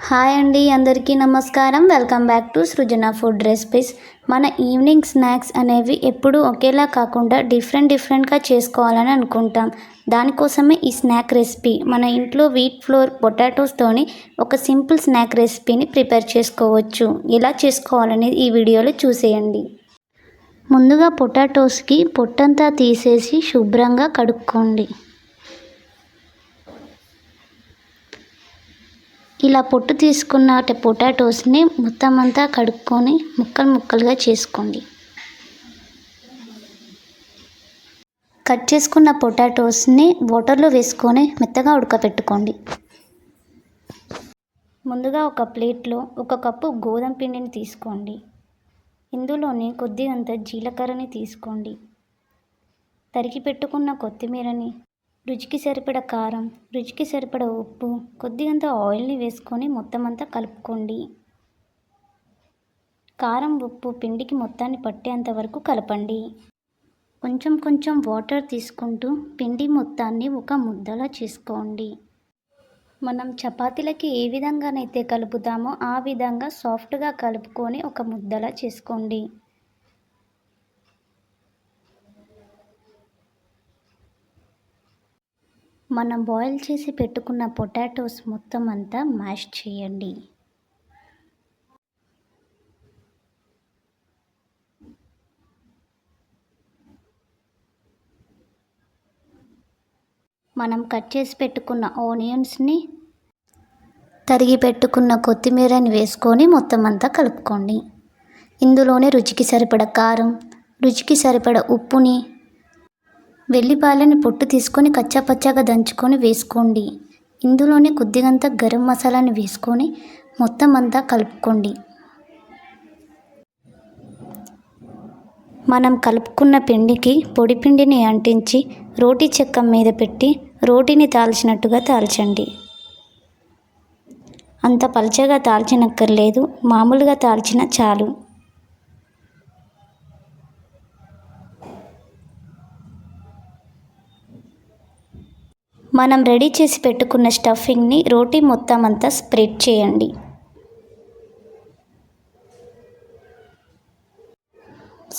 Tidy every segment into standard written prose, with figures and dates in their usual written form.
Hi అండి, అందరికీ నమస్కారం. Welcome back to Srujana food recipes. మన ఈవినింగ్ స్నాక్స్ అనేవి ఎప్పుడూ ఒకేలా కాకుండా డిఫరెంట్గా చేసుకోవాలని అనుకుంటాం. దానికోసమే ఈ స్నాక్ రెసిపీ మన ఇంట్లో వీట్ ఫ్లోర్ పొటాటోస్తోని ఒక సింపుల్ స్నాక్ రెసిపీని ప్రిపేర్ చేసుకోవచ్చు. ఎలా చేసుకోవాలనేది ఈ వీడియోలో చూసేయండి. ముందుగా పొటాటోస్కి పొట్టంతా తీసేసి శుభ్రంగా కడుక్కోండి. ఇలా పొట్టు తీసుకున్న పొటాటోస్ని మొత్తం అంతా కడుక్కొని ముక్కలుగా చేసుకోండి. కట్ చేసుకున్న పొటాటోస్ని వాటర్లో వేసుకొని మెత్తగా ఉడకపెట్టుకోండి. ముందుగా ఒక ప్లేట్లో 1 కప్పు గోధుమ పిండిని తీసుకోండి. ఇందులోని కొద్దిగంత జీలకర్రని తీసుకోండి. తరిగి పెట్టుకున్న కొత్తిమీరని, రుచికి సరిపడ కారం, రుచికి సరిపడ ఉప్పు, కొద్దిగంత ఆయిల్ని వేసుకొని మొత్తం అంతా కలుపుకోండి. కారం, ఉప్పు పిండికి మొత్తాన్ని పట్టేంత వరకు కలపండి. కొంచెం వాటర్ తీసుకుంటూ పిండి మొత్తాన్ని ఒక ముద్దలా చేసుకోండి. మనం చపాతీలకి ఏ విధంగానైతే కలుపుతామో ఆ విధంగా సాఫ్ట్గా కలుపుకొని ఒక ముద్దలా చేసుకోండి. మనం బాయిల్ చేసి పెట్టుకున్న పొటాటోస్ మొత్తం అంతా మ్యాష్ చేయండి. మనం కట్ చేసి పెట్టుకున్న ఆనియన్స్ని, తరిగి పెట్టుకున్న కొత్తిమీరని వేసుకొని మొత్తం అంతా కలుపుకోండి. ఇందులోనే రుచికి సరిపడ కారం, రుచికి సరిపడ ఉప్పుని, వెల్లిపాయలని పొట్టు తీసుకొని కచ్చాపచ్చాగా దంచుకొని వేసుకోండి. ఇందులోనే కొద్దిగంత గరం మసాలాని వేసుకొని మొత్తం అంతా కలుపుకోండి. మనం కలుపుకున్న పిండికి పొడి పిండిని అంటించి రోటీ చెక్క మీద పెట్టి రోటీని తాల్చినట్టుగా తాల్చండి. అంత పలచగా తాల్చనక్కర్లేదు, మామూలుగా తాల్చిన చాలు. మనం రెడీ చేసి పెట్టుకున్న స్టఫింగ్ని రోటీ మొత్తం అంతా స్ప్రెడ్ చేయండి.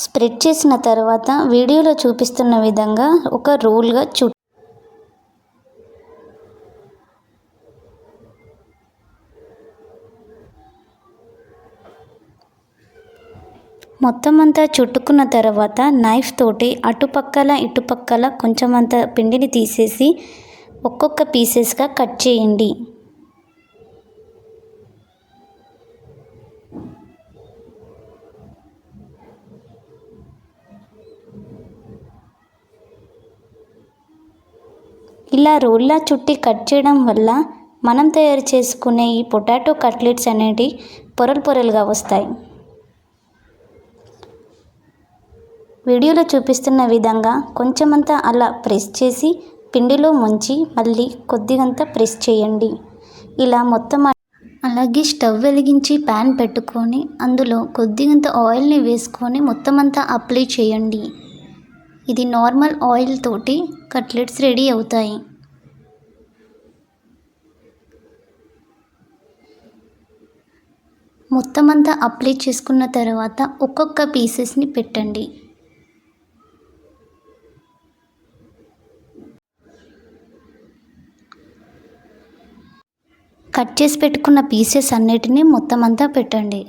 స్ప్రెడ్ చేసిన తర్వాత వీడియోలో చూపిస్తున్న విధంగా ఒక రోల్గా మొత్తం అంతా చుట్టుకున్న తర్వాత నైఫ్ తోటి అటుపక్కల ఇటుపక్కల కొంచెం అంత పిండిని తీసేసి ఒక్కొక్క పీసెస్గా కట్ చేయండి. ఇలా రోల్లా చుట్టి కట్ చేయడం వల్ల మనం తయారు చేసుకునే ఈ పొటాటో కట్లెట్స్ అనేవి పొరలుగా వస్తాయి. వీడియోలో చూపిస్తున్న విధంగా కొంచెమంతా అలా ప్రెస్ చేసి పిండిలో ముంచి మళ్ళీ కొద్దిగంత ప్రెస్ చేయండి. ఇలా మొత్తం. అలాగే స్టవ్ వెలిగించి ప్యాన్ పెట్టుకొని అందులో కొద్దిగంత ఆయిల్ని వేసుకొని మొత్తం అంతా అప్లై చేయండి. ఇది నార్మల్ ఆయిల్ తోటి కట్లెట్స్ రెడీ అవుతాయి. మొత్తం అంతా అప్లై చేసుకున్న తర్వాత ఒక్కొక్క పీసెస్ని పెట్టండి. కట్ చేసి పెట్టుకున్న పీసెస్ అన్నిటినీ మొత్తం అంతా పెట్టండి.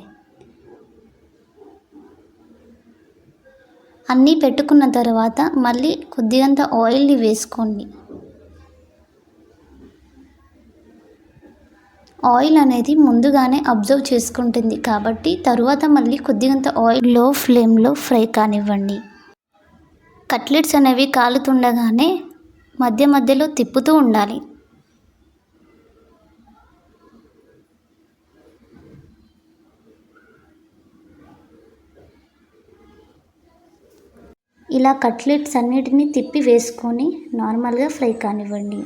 అన్నీ పెట్టుకున్న తర్వాత మళ్ళీ కొద్దిగంత ఆయిల్ని వేసుకోండి. ఆయిల్ అనేది ముందుగానే అబ్జర్వ్ చేసుకుంటుంది కాబట్టి తరువాత మళ్ళీ కొద్దిగంత ఆయిల్ లో ఫ్లేమ్లో ఫ్రై కానివ్వండి. కట్లెట్స్ అనేవి కాలుతుండగానే మధ్యలో తిప్పుతూ ఉండాలి. ఇలా కట్లెట్స్ అన్నిటినీ తిప్పి వేసుకొని నార్మల్గా ఫ్రై కానివ్వండి.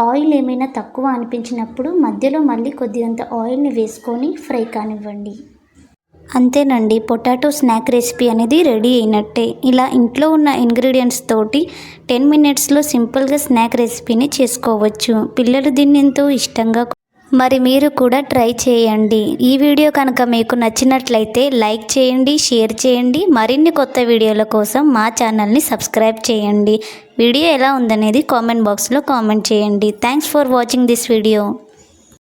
ఆయిల్ ఏమైనా తక్కువ అనిపించినప్పుడు మధ్యలో మళ్ళీ కొద్దిగంత ఆయిల్ని వేసుకొని ఫ్రై కానివ్వండి. అంతేనండి, పొటాటో స్నాక్ రెసిపీ అనేది రెడీ అయినట్టే. ఇలా ఇంట్లో ఉన్న ఇంగ్రీడియంట్స్ తోటి 10 మినిట్స్లో సింపుల్గా స్నాక్ రెసిపీని చేసుకోవచ్చు. పిల్లలు దీన్ని ఎంతో ఇష్టంగా మరి మీరు కూడా ట్రై చేయండి. ఈ వీడియో కనుక మీకు నచ్చినట్లయితే లైక్ చేయండి, షేర్ చేయండి. మరిన్ని కొత్త వీడియోల కోసం మా ఛానల్ని సబ్స్క్రైబ్ చేయండి. వీడియో ఎలా ఉందనేది కామెంట్ బాక్స్లో కామెంట్ చేయండి. Thanks for watching this video.